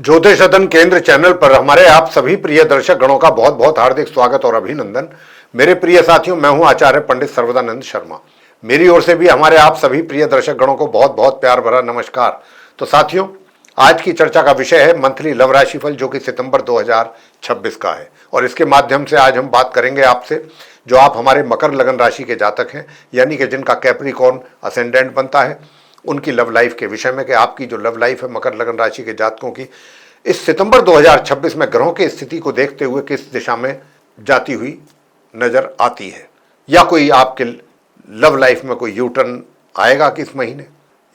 ज्योतिष सदन केंद्र चैनल पर हमारे आप सभी प्रिय दर्शक गणों का बहुत बहुत हार्दिक स्वागत और अभिनंदन। मेरे प्रिय साथियों, मैं हूं आचार्य पंडित सर्वदानंद शर्मा। मेरी ओर से भी हमारे आप सभी प्रिय दर्शक गणों को बहुत बहुत प्यार भरा नमस्कार। तो साथियों, आज की चर्चा का विषय है मंथली लव राशिफल, जो कि सितंबर 2026 का है। और इसके माध्यम से आज हम बात करेंगे आपसे, जो आप हमारे मकर लगन राशि के जातक हैं, यानी कि जिनका कैप्रिकॉर्न असेंडेंट बनता है, उनकी लव लाइफ के विषय में कि आपकी जो लव लाइफ है मकर लगन राशि के जातकों की इस सितंबर 2026 में ग्रहों की स्थिति को देखते हुए किस दिशा में जाती हुई नजर आती है, या कोई आपके लव लाइफ में कोई यू टर्न आएगा कि इस महीने,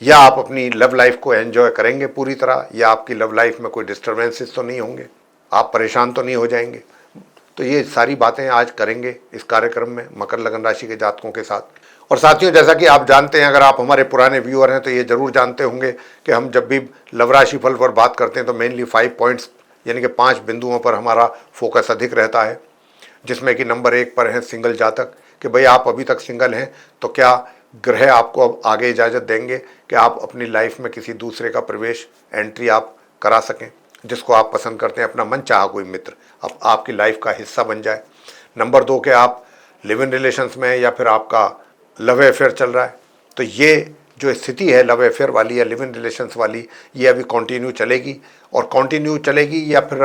या आप अपनी लव लाइफ को एंजॉय करेंगे पूरी तरह, या आपकी लव लाइफ में कोई डिस्टर्बेंसेस तो नहीं होंगे, आप परेशान तो नहीं हो जाएंगे। तो ये सारी बातें आज करेंगे इस कार्यक्रम में मकर लगन राशि के जातकों के साथ। और साथियों, जैसा कि आप जानते हैं, अगर आप हमारे पुराने व्यूअर हैं तो ये जरूर जानते होंगे कि हम जब भी लव राशिफल पर बात करते हैं तो मेनली 5 पॉइंट्स यानी कि 5 बिंदुओं पर हमारा फोकस अधिक रहता है, जिसमें कि नंबर 1 पर है सिंगल जातक, कि भाई आप अभी तक सिंगल हैं तो क्या ग्रह आपको अब आगे इजाज़त देंगे कि आप अपनी लाइफ में किसी दूसरे का प्रवेश एंट्री आप करा सकें, जिसको आप पसंद करते हैं, अपना मन चाहा कोई मित्र अब आपकी लाइफ का हिस्सा बन जाए। नंबर 2 के आप लिव इन रिलेशंस में हैं या फिर आपका लव अफेयर चल रहा है, तो ये जो स्थिति है लव अफेयर वाली या लिव इन रिलेशंस वाली, ये अभी कंटिन्यू चलेगी और कंटिन्यू चलेगी, या फिर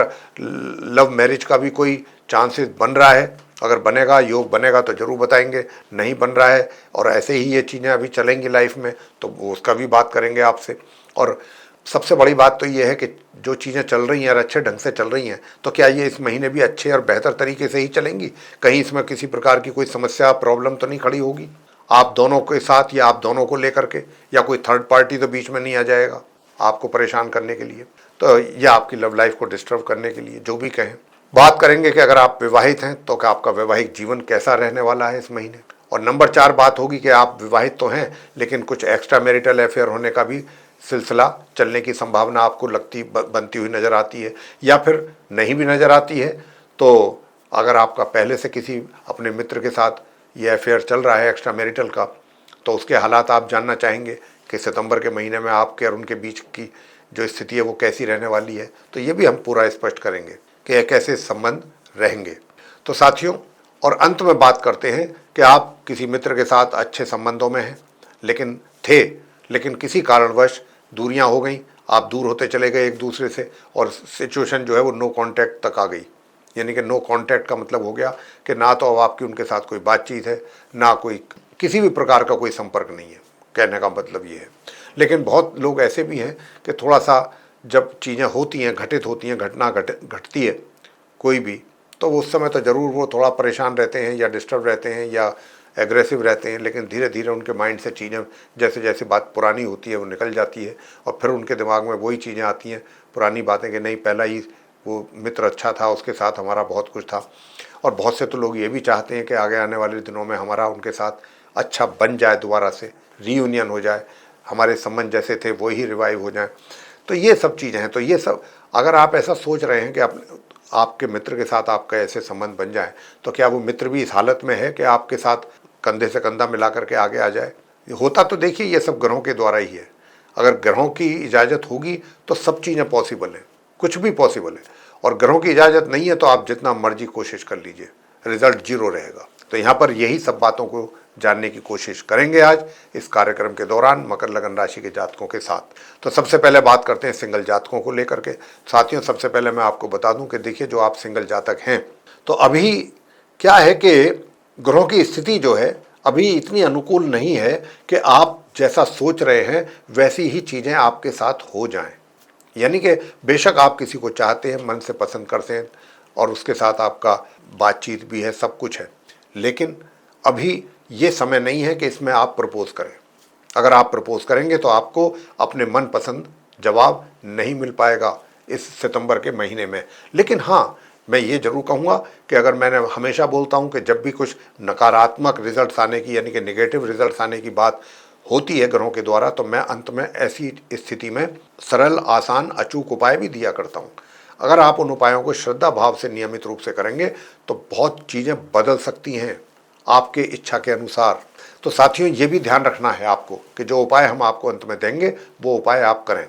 लव मैरिज का भी कोई चांसेस बन रहा है। अगर बनेगा, योग बनेगा तो ज़रूर बताएंगे, नहीं बन रहा है और ऐसे ही ये चीज़ें अभी चलेंगी लाइफ में तो उसका भी बात करेंगे आपसे। और सबसे बड़ी बात तो ये है कि जो चीज़ें चल रही हैं और अच्छे ढंग से चल रही हैं, तो क्या ये इस महीने भी अच्छे और बेहतर तरीके से ही चलेंगी? कहीं इसमें किसी प्रकार की कोई समस्या प्रॉब्लम तो नहीं खड़ी होगी आप दोनों के साथ, या आप दोनों को लेकर के, या कोई थर्ड पार्टी तो बीच में नहीं आ जाएगा आपको परेशान करने के लिए, तो या आपकी लव लाइफ को डिस्टर्ब करने के लिए, जो भी कहें। बात करेंगे कि अगर आप विवाहित हैं तो क्या आपका वैवाहिक जीवन कैसा रहने वाला है इस महीने। और नंबर 4 बात होगी कि आप विवाहित तो हैं लेकिन कुछ एक्स्ट्रा मैरिटल अफेयर होने का भी सिलसिला चलने की संभावना आपको बनती हुई नज़र आती है, या फिर नहीं भी नज़र आती है। तो अगर आपका पहले से किसी अपने मित्र के साथ ये अफेयर चल रहा है एक्स्ट्रा मैरिटल का, तो उसके हालात आप जानना चाहेंगे कि सितंबर के महीने में आपके और उनके बीच की जो स्थिति है वो कैसी रहने वाली है। तो ये भी हम पूरा स्पष्ट करेंगे कि कैसे संबंध रहेंगे। तो साथियों, और अंत में बात करते हैं कि आप किसी मित्र के साथ अच्छे संबंधों में हैं लेकिन किसी कारणवश दूरियां हो गई, आप दूर होते चले गए एक दूसरे से, और सिचुएशन जो है वो नो कांटेक्ट तक आ गई। यानी कि नो कांटेक्ट का मतलब हो गया कि ना तो अब आपकी उनके साथ कोई बातचीत है, ना कोई किसी भी प्रकार का कोई संपर्क नहीं है, कहने का मतलब ये है। लेकिन बहुत लोग ऐसे भी हैं कि थोड़ा सा जब चीज़ें होती हैं, घटित होती हैं, घटना घटती है कोई भी, तो उस समय तो ज़रूर वो थोड़ा परेशान रहते हैं या डिस्टर्ब रहते हैं या एग्रेसिव रहते हैं, लेकिन धीरे धीरे उनके माइंड से चीज़ें जैसे जैसे बात पुरानी होती है वो निकल जाती है, और फिर उनके दिमाग में वही चीज़ें आती हैं पुरानी बातें कि नहीं, पहला ही वो मित्र अच्छा था, उसके साथ हमारा बहुत कुछ था। और बहुत से तो लोग ये भी चाहते हैं कि आगे आने वाले दिनों में हमारा उनके साथ अच्छा बन जाए, दोबारा से रीयूनियन हो जाए, हमारे संबंध जैसे थे वो ही रिवाइव हो जाए। तो ये सब चीज़ें हैं। तो ये सब अगर आप ऐसा सोच रहे हैं कि आपके मित्र के साथ आपका ऐसे संबंध बन जाए, तो क्या वो मित्र भी इस हालत में है कि आपके साथ कंधे से कंधा मिला करके आगे आ जाए? होता तो देखिए ये सब ग्रहों के द्वारा ही है। अगर ग्रहों की इजाज़त होगी तो सब चीज़ें पॉसिबल हैं, कुछ भी पॉसिबल है। और ग्रहों की इजाज़त नहीं है तो आप जितना मर्जी कोशिश कर लीजिए, रिजल्ट 0 रहेगा। तो यहाँ पर यही सब बातों को जानने की कोशिश करेंगे आज इस कार्यक्रम के दौरान मकर लगन राशि के जातकों के साथ। तो सबसे पहले बात करते हैं सिंगल जातकों को लेकर के। साथियों, सबसे पहले मैं आपको बता दूं कि देखिए, जो आप सिंगल जातक हैं तो अभी क्या है कि ग्रहों की स्थिति जो है अभी इतनी अनुकूल नहीं है कि आप जैसा सोच रहे हैं वैसी ही चीज़ें आपके साथ हो जाएं। यानी कि बेशक आप किसी को चाहते हैं, मन से पसंद करते हैं और उसके साथ आपका बातचीत भी है, सब कुछ है, लेकिन अभी ये समय नहीं है कि इसमें आप प्रपोज करें। अगर आप प्रपोज करेंगे तो आपको अपने मन पसंद जवाब नहीं मिल पाएगा इस सितंबर के महीने में। लेकिन हाँ, मैं ये जरूर कहूँगा कि अगर मैंने हमेशा बोलता हूँ कि जब भी कुछ नकारात्मक रिजल्ट्स आने की, यानी कि नेगेटिव रिजल्ट्स आने की बात होती है ग्रहों के द्वारा, तो मैं अंत में ऐसी स्थिति में सरल, आसान, अचूक उपाय भी दिया करता हूँ। अगर आप उन उपायों को श्रद्धा भाव से नियमित रूप से करेंगे तो बहुत चीज़ें बदल सकती हैं आपके इच्छा के अनुसार। तो साथियों, ये भी ध्यान रखना है आपको कि जो उपाय हम आपको अंत में देंगे वो उपाय आप करें।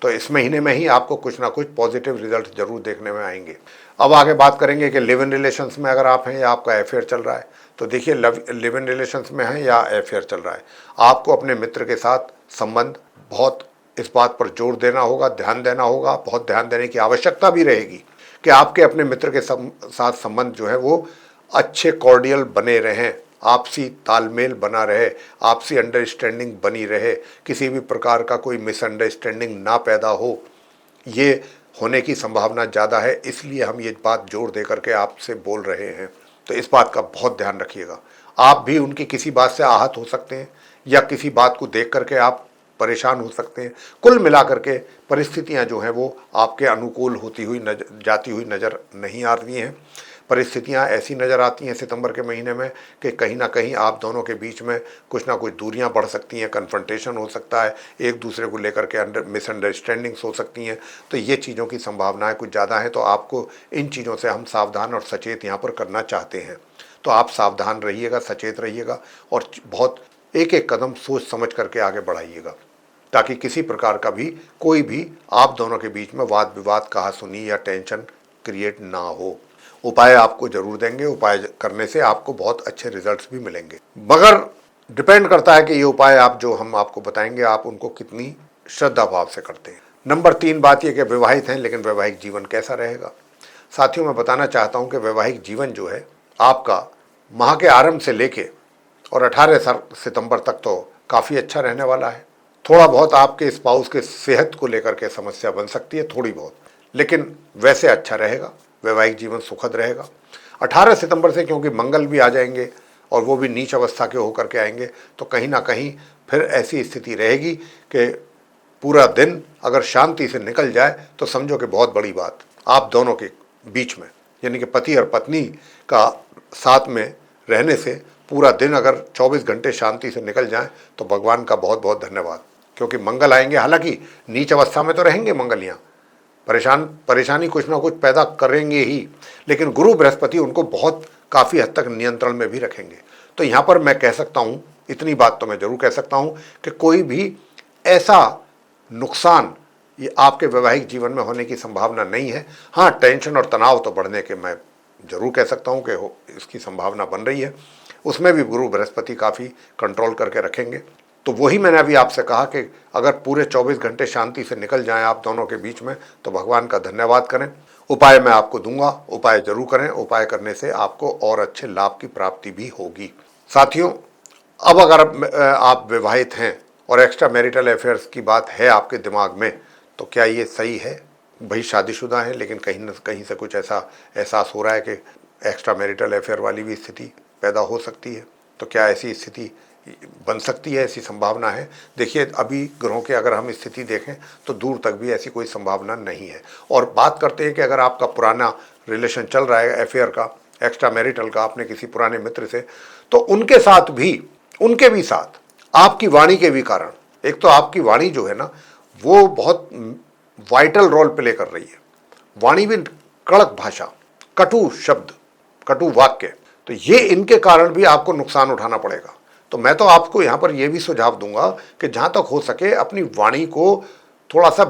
तो इस महीने में ही आपको कुछ ना कुछ पॉजिटिव रिजल्ट जरूर देखने में आएंगे। अब आगे बात करेंगे कि लिव इन रिलेशंस में अगर आप हैं या आपका अफेयर चल रहा है, तो देखिए लिव इन रिलेशंस में है या अफेयर चल रहा है, आपको अपने मित्र के साथ संबंध बहुत इस बात पर जोर देना होगा, ध्यान देना होगा, बहुत ध्यान देने की आवश्यकता भी रहेगी कि आपके अपने मित्र के साथ संबंध जो है वो अच्छे कॉर्डियल बने रहें, आपसी तालमेल बना रहे, आपसी अंडरस्टैंडिंग बनी रहे, किसी भी प्रकार का कोई मिसअंडरस्टैंडिंग ना पैदा हो, ये होने की संभावना ज़्यादा है। इसलिए हम ये बात जोर दे करके आपसे बोल रहे हैं, तो इस बात का बहुत ध्यान रखिएगा। आप भी उनकी किसी बात से आहत हो सकते हैं या किसी बात को देख करके आप परेशान हो सकते हैं। कुल मिलाकर के परिस्थितियां जो हैं वो आपके अनुकूल होती हुई जाती हुई नज़र नहीं आ रही हैं। परिस्थितियां ऐसी नज़र आती हैं सितंबर के महीने में कि कहीं ना कहीं आप दोनों के बीच में कुछ ना कुछ दूरियां बढ़ सकती हैं, कन्फ्रंटेशन हो सकता है, एक दूसरे को लेकर के मिसअंडरस्टैंडिंग्स हो सकती हैं। तो ये चीज़ों की संभावनाएं कुछ ज़्यादा हैं, तो आपको इन चीज़ों से हम सावधान और सचेत यहाँ पर करना चाहते हैं। तो आप सावधान रहिएगा, सचेत रहिएगा और बहुत एक एक कदम सोच समझ करके आगे बढ़ाइएगा, ताकि किसी प्रकार का भी कोई भी आप दोनों के बीच में वाद विवाद, कहासुनी या टेंशन क्रिएट ना हो। उपाय आपको जरूर देंगे, उपाय करने से आपको बहुत अच्छे रिजल्ट्स भी मिलेंगे, मगर डिपेंड करता है कि ये उपाय आप जो हम आपको बताएंगे आप उनको कितनी श्रद्धा भाव से करते हैं। नंबर 3 बात यह कि विवाहित हैं लेकिन वैवाहिक जीवन कैसा रहेगा। साथियों, मैं बताना चाहता हूं कि वैवाहिक जीवन जो है आपका माह के आरंभ से लेके और 18 सितंबर तक तो काफ़ी अच्छा रहने वाला है। थोड़ा बहुत आपके स्पाउस के सेहत को लेकर के समस्या बन सकती है, थोड़ी बहुत, लेकिन वैसे अच्छा रहेगा, वैवाहिक जीवन सुखद रहेगा। 18 सितंबर से क्योंकि मंगल भी आ जाएंगे और वो भी नीच अवस्था के होकर के आएंगे, तो कहीं ना कहीं फिर ऐसी स्थिति रहेगी कि पूरा दिन अगर शांति से निकल जाए तो समझो कि बहुत बड़ी बात आप दोनों के बीच में, यानी कि पति और पत्नी का साथ में रहने से पूरा दिन अगर 24 घंटे शांति से निकल जाए तो भगवान का बहुत बहुत धन्यवाद, क्योंकि मंगल आएंगे। हालांकि नीच अवस्था में तो रहेंगे मंगल, यहाँ परेशानी कुछ ना कुछ पैदा करेंगे ही, लेकिन गुरु बृहस्पति उनको बहुत काफ़ी हद तक नियंत्रण में भी रखेंगे। तो यहाँ पर मैं कह सकता हूँ, इतनी बात तो मैं जरूर कह सकता हूँ कि कोई भी ऐसा नुकसान ये आपके वैवाहिक जीवन में होने की संभावना नहीं है। हाँ, टेंशन और तनाव तो बढ़ने के मैं जरूर कह सकता हूँ कि इसकी संभावना बन रही है। उसमें भी गुरु बृहस्पति काफ़ी कंट्रोल करके रखेंगे। तो वही मैंने अभी आपसे कहा कि अगर पूरे 24 घंटे शांति से निकल जाएं आप दोनों के बीच में तो भगवान का धन्यवाद करें। उपाय मैं आपको दूंगा, उपाय जरूर करें। उपाय करने से आपको और अच्छे लाभ की प्राप्ति भी होगी। साथियों, अब अगर आप विवाहित हैं और एक्स्ट्रा मैरिटल अफेयर्स की बात है आपके दिमाग में, तो क्या ये सही है? भाई शादीशुदा है लेकिन कहीं न कहीं से कुछ ऐसा एहसास हो रहा है कि एक्स्ट्रा मैरिटल अफेयर वाली भी स्थिति पैदा हो सकती है। तो क्या ऐसी स्थिति बन सकती है? ऐसी संभावना है। देखिए, अभी ग्रहों के अगर हम स्थिति देखें तो दूर तक भी ऐसी कोई संभावना नहीं है। और बात करते हैं कि अगर आपका पुराना रिलेशन चल रहा है अफेयर का, एक्स्ट्रा मैरिटल का, अपने किसी पुराने मित्र से, तो उनके साथ भी, उनके भी साथ आपकी वाणी के भी कारण, एक तो आपकी वाणी जो है ना वो बहुत वाइटल रोल प्ले कर रही है। वाणी भी कड़क भाषा, कटु शब्द, कटु वाक्य, तो ये इनके कारण भी आपको नुकसान उठाना पड़ेगा। तो मैं तो आपको यहाँ पर यह भी सुझाव दूंगा कि जहाँ तक हो सके अपनी वाणी को थोड़ा सा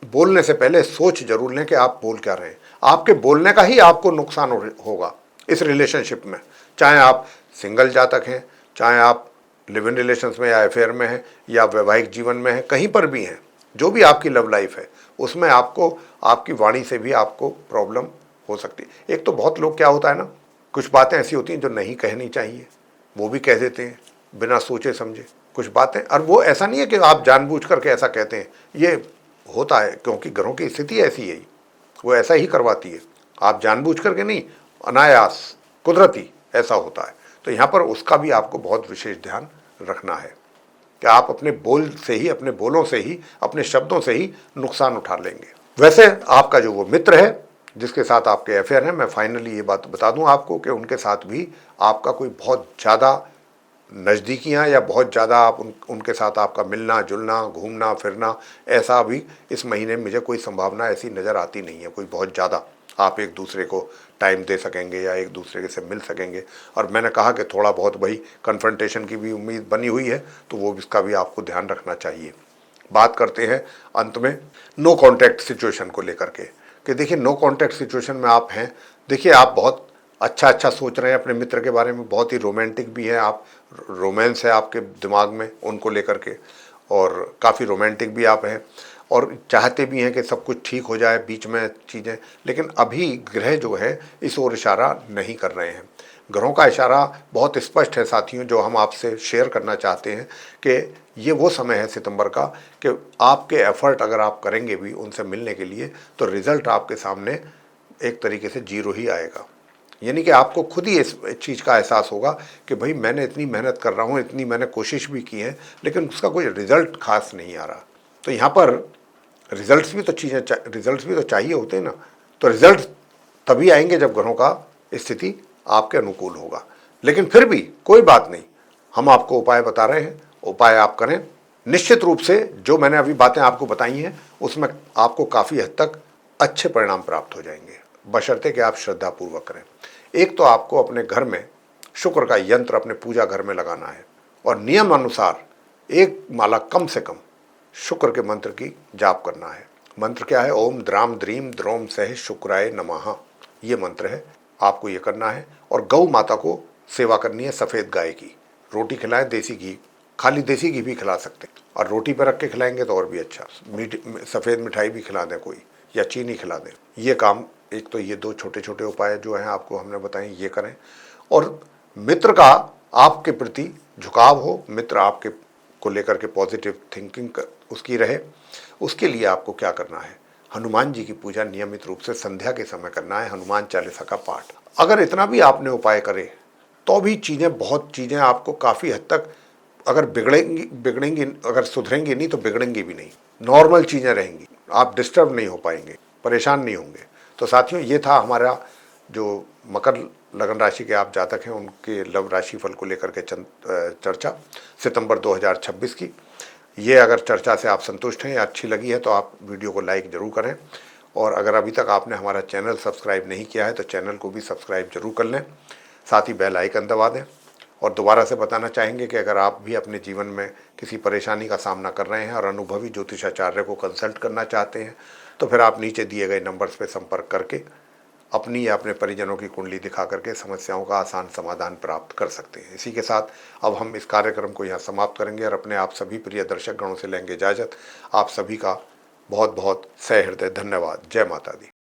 बोलने से पहले सोच जरूर लें कि आप बोल क्या रहे हैं। आपके बोलने का ही आपको नुकसान होगा इस रिलेशनशिप में, चाहे आप सिंगल जातक हैं, चाहे आप लिव इन रिलेशंस में या अफेयर में हैं या वैवाहिक जीवन में हैं, कहीं पर भी हैं, जो भी आपकी लव लाइफ है उसमें आपको आपकी वाणी से भी आपको प्रॉब्लम हो सकती है। एक तो बहुत लोग, क्या होता है ना, कुछ बातें ऐसी होती हैं जो नहीं कहनी चाहिए, वो भी कह देते हैं बिना सोचे समझे कुछ बातें। और वो ऐसा नहीं है कि आप जानबूझ करके ऐसा कहते हैं, ये होता है क्योंकि ग्रहों की स्थिति ऐसी है, वो ऐसा ही करवाती है। आप जानबूझ करके नहीं, अनायास कुदरती ऐसा होता है। तो यहाँ पर उसका भी आपको बहुत विशेष ध्यान रखना है कि आप अपने बोल से ही, अपने बोलों से ही, अपने शब्दों से ही नुकसान उठा लेंगे। वैसे आपका जो वो मित्र है जिसके साथ आपके अफेयर हैं, मैं फाइनली ये बात बता दूं आपको कि उनके साथ भी आपका कोई बहुत ज़्यादा नज़दीकियाँ या बहुत ज़्यादा आप उनके साथ आपका मिलना जुलना, घूमना फिरना, ऐसा भी इस महीने मुझे कोई संभावना ऐसी नज़र आती नहीं है। कोई बहुत ज़्यादा आप एक दूसरे को टाइम दे सकेंगे या एक दूसरे से मिल सकेंगे। और मैंने कहा कि थोड़ा बहुत वही कन्फ्रंटेशन की भी उम्मीद बनी हुई है, तो वो इसका भी आपको ध्यान रखना चाहिए। बात करते हैं अंत में नो कॉन्टैक्ट सिचुएशन को लेकर के, कि देखिए नो कॉन्टैक्ट सिचुएशन में आप हैं। देखिए आप बहुत अच्छा अच्छा सोच रहे हैं अपने मित्र के बारे में, बहुत ही रोमांटिक भी हैं आप, रोमांस है आपके दिमाग में उनको लेकर के, और काफ़ी रोमांटिक भी आप हैं और चाहते भी हैं कि सब कुछ ठीक हो जाए बीच में चीज़ें। लेकिन अभी ग्रह जो है इस ओर इशारा नहीं कर रहे हैं। ग्रहों का इशारा बहुत स्पष्ट है साथियों, जो हम आपसे शेयर करना चाहते हैं कि ये वो समय है सितंबर का कि आपके एफर्ट अगर आप करेंगे भी उनसे मिलने के लिए, तो रिजल्ट आपके सामने एक तरीके से जीरो ही आएगा। यानी कि आपको खुद ही इस चीज़ का एहसास होगा कि भाई मैंने इतनी मेहनत कर रहा हूँ, इतनी मैंने कोशिश भी की है, लेकिन उसका कोई रिजल्ट खास नहीं आ रहा। तो यहाँ पर रिजल्ट्स भी तो चाहिए होते हैं ना। तो रिजल्ट तभी आएंगे जब ग्रहों का स्थिति आपके अनुकूल होगा। लेकिन फिर भी कोई बात नहीं, हम आपको उपाय बता रहे हैं, उपाय आप करें। निश्चित रूप से जो मैंने अभी बातें आपको बताई हैं उसमें आपको काफ़ी हद तक अच्छे परिणाम प्राप्त हो जाएंगे, बशर्ते कि आप श्रद्धापूर्वक करें। एक तो आपको अपने घर में शुक्र का यंत्र अपने पूजा घर में लगाना है और नियम अनुसार एक माला कम से कम शुक्र के मंत्र की जाप करना है। मंत्र क्या है? ओम द्राम द्रीम द्रोम सह शुक्राय नमः, ये मंत्र है। आपको ये करना है और गौ माता को सेवा करनी है, सफ़ेद गाय की। रोटी खिलाएं, देसी घी, खाली देसी घी भी खिला सकते हैं, और रोटी पर रख के खिलाएंगे तो और भी अच्छा। सफ़ेद मिठाई भी खिला दें कोई, या चीनी खिला दें। ये काम, एक तो ये दो छोटे छोटे उपाय जो हैं आपको हमने बताए, ये करें। और मित्र का आपके प्रति झुकाव हो, मित्र आपके को लेकर के पॉजिटिव थिंकिंग उसकी रहे, उसके लिए आपको क्या करना है? हनुमान जी की पूजा नियमित रूप से संध्या के समय करना है, हनुमान चालीसा का पाठ। अगर इतना भी आपने उपाय करे तो भी बहुत चीज़ें आपको काफ़ी हद तक, अगर बिगड़ेंगी, अगर सुधरेंगी नहीं तो बिगड़ेंगी भी नहीं, नॉर्मल चीज़ें रहेंगी, आप डिस्टर्ब नहीं हो पाएंगे, परेशान नहीं होंगे। तो साथियों, ये था हमारा जो मकर लगन राशि के आप जातक हैं उनके लव राशि फल को लेकर के चर्चा सितंबर 2026 की। ये अगर चर्चा से आप संतुष्ट हैं या अच्छी लगी है तो आप वीडियो को लाइक ज़रूर करें, और अगर अभी तक आपने हमारा चैनल सब्सक्राइब नहीं किया है तो चैनल को भी सब्सक्राइब जरूर कर लें, साथ ही बेल आइकन दबा दें। और दोबारा से बताना चाहेंगे कि अगर आप भी अपने जीवन में किसी परेशानी का सामना कर रहे हैं और अनुभवी ज्योतिषाचार्य को कंसल्ट करना चाहते हैं, तो फिर आप नीचे दिए गए नंबर्स पर संपर्क करके अपनी या अपने परिजनों की कुंडली दिखा करके समस्याओं का आसान समाधान प्राप्त कर सकते हैं। इसी के साथ अब हम इस कार्यक्रम को यहाँ समाप्त करेंगे और अपने आप सभी प्रिय दर्शक गणों से लेंगे इजाज़त। आप सभी का बहुत बहुत सहृदय धन्यवाद। जय माता दी।